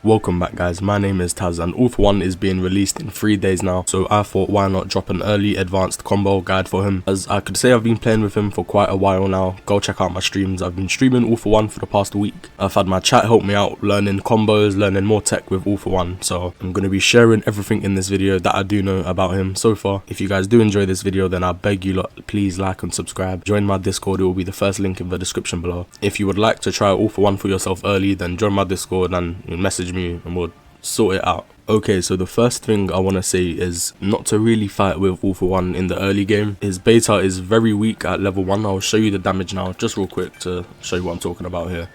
Welcome back guys, my name is Taz and All For One is being released in 3 days now, so I thought why not drop an early advanced combo guide for him, as I could say I've been playing with him for quite a while now. Go check out my streams. I've been streaming All For One for the past week. I've had my chat help me out learning combos, learning more tech with All For One, so I'm going to be sharing everything in this video that I do know about him so far. If you guys do enjoy this video, then I beg you lot, please like and subscribe. Join my Discord, it will be the first link in the description below. If you would like to try All For One for yourself early, then join my Discord and message me and we'll sort it out. Okay, so the first thing I want to say is not to really fight with All For One in the early game. His beta is very weak at level 1. I'll show you the damage now just real quick to show you what I'm talking about here.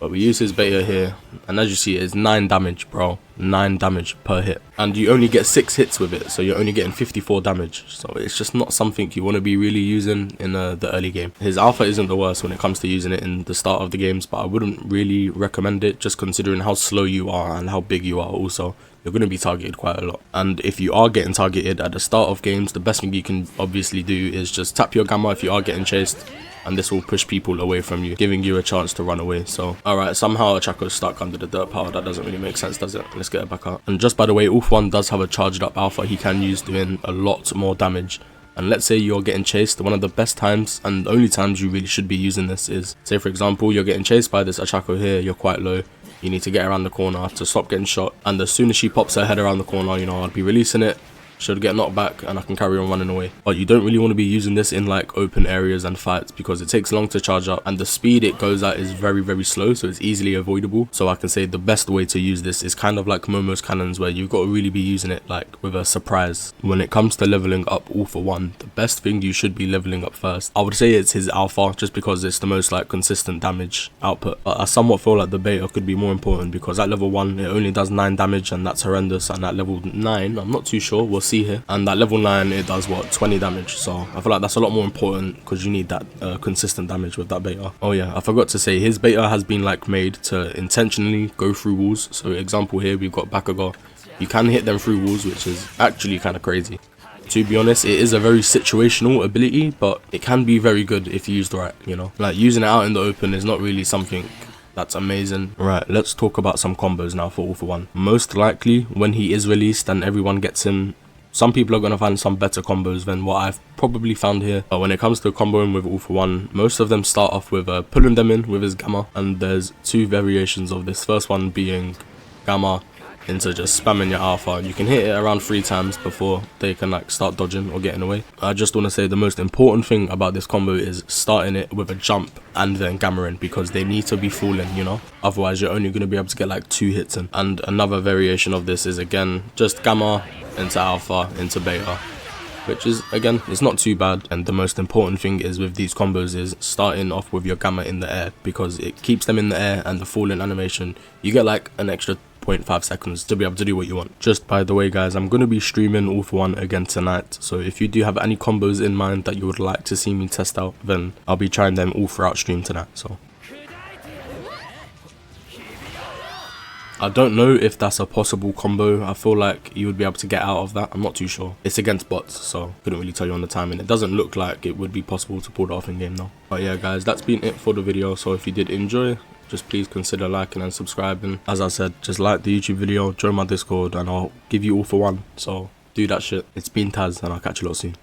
But we use his beta here, and as you see, it's 9 damage, bro. 9 damage per hit. And you only get 6 hits with it, so you're only getting 54 damage. So it's just not something you want to be really using in the early game. His alpha isn't the worst when it comes to using it in the start of the games, but I wouldn't really recommend it, just considering how slow you are and how big you are also. You're going to be targeted quite a lot. And if you are getting targeted at the start of games, the best thing you can obviously do is just tap your gamma if you are getting chased, and this will push people away from you, giving you a chance to run away. So alright, somehow Chaco's stuck under the dirt power. That doesn't really make sense, does it? Let's get it back out. And just by the way, All For One does have a charged up alpha he can use, doing a lot more damage. And let's say you're getting chased, one of the best times and only times you really should be using this is, say for example, you're getting chased by this Achako here, you're quite low. You need to get around the corner to stop getting shot, and as soon as she pops her head around the corner, you know, I'd be releasing it, should get knocked back, and I can carry on running away. But you don't really want to be using this in like open areas and fights, because it takes long to charge up and the speed it goes at is very slow, so it's easily avoidable. So I can say the best way to use this is kind of like Momo's cannons, where you've got to really be using it like with a surprise. When it comes to leveling up All For One, the best thing you should be leveling up first, I would say it's his alpha, just because it's the most like consistent damage output. But I somewhat feel like the beta could be more important, because at level 1 it only does 9 damage and that's horrendous, and at level 9 I'm not too sure, we'll see here, and at level 9 it does what, 20 damage. So I feel like that's a lot more important, because you need that consistent damage with that beta. Oh yeah, I forgot to say, his beta has been like made to intentionally go through walls. So example here, we've got bakugo, you can hit them through walls, which is actually kind of crazy. To be honest, it is a very situational ability, but it can be very good if used right, you know. Like using it out in the open is not really something that's amazing. Right, let's talk about some combos now for All For One. Most likely when he is released and everyone gets him, some people are going to find some better combos than what I've probably found here. But when it comes to comboing with All For One, most of them start off with pulling them in with his gamma, and there's 2 variations of this. First one being gamma into just spamming your alpha, and you can hit it around 3 times before they can like start dodging or getting away. I just want to say the most important thing about this combo is starting it with a jump and then gamma-ing, because they need to be falling, you know, otherwise you're only going to be able to get like 2 hits in. And another variation of this is again just gamma into alpha into beta, which is again, it's not too bad. And the most important thing is with these combos is starting off with your gamma in the air, because it keeps them in the air, and the falling animation you get like an extra 0.5 seconds to be able to do what you want. Just by the way guys, I'm going to be streaming All For One again tonight, so if you do have any combos in mind that you would like to see me test out, then I'll be trying them all throughout stream tonight. So I don't know if that's a possible combo. I feel like you would be able to get out of that. I'm not too sure. It's against bots, so couldn't really tell you on the timing. It doesn't look like it would be possible to pull it off in game though. But yeah guys, that's been it for the video. So if you did enjoy, just please consider liking and subscribing. As I said, just like the YouTube video, join my Discord, and I'll give you All For One. So do that shit. It's been Taz, and I'll catch you lot soon.